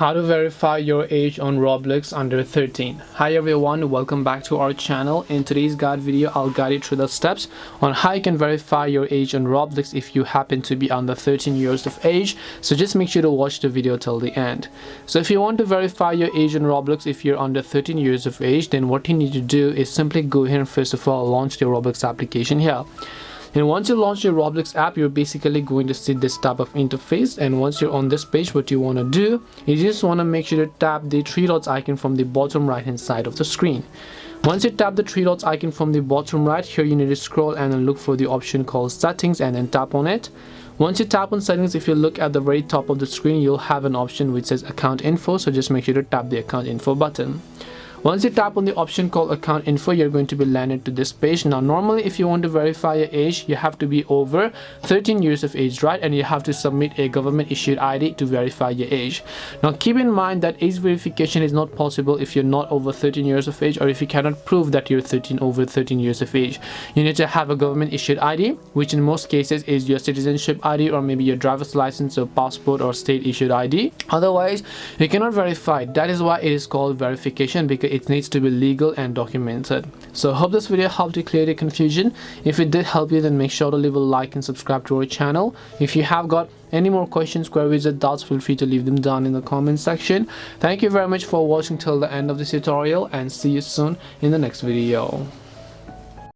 How to verify your age on Roblox under 13. Hi everyone, welcome back to our channel. In today's guide video, I'll guide you through the steps on how you can verify your age on Roblox if you happen to be under 13 years of age. So just make sure to watch the video till the end. So if you want to verify your age on Roblox if you're under 13 years of age, then what you need to do is simply go here and first of all launch the Roblox application here. And once you launch your Roblox app, you're basically going to see this type of interface. And once you're on this page, what you want to do is you just want to make sure to tap the three dots icon from the bottom right hand side of the screen. Once you tap the three dots icon from the bottom right, here you need to scroll and then look for the option called settings and then tap on it. Once you tap on settings, if you look at the very top of the screen, you'll have an option which says account info. So just make sure to tap the account info button. Once you tap on the option called account info, you're going to be landed to this page. Now normally if you want to verify your age, you have to be over 13 years of age, right? And you have to submit a government issued ID to verify your age. Now keep in mind that age verification is not possible if you're not over 13 years of age, or if you cannot prove that you're over 13 years of age. You need to have a government issued ID, which in most cases is your citizenship ID or maybe your driver's license or passport or state issued ID. Otherwise you cannot verify. That is why it is called verification, because it needs to be legal and documented. So hope this video helped you clear the confusion. If it did help you, then make sure to leave a like and subscribe to our channel. If you have got any more questions, queries or doubts, feel free to leave them down in the comment section. Thank you very much for watching till the end of this tutorial, and see you soon in the next video.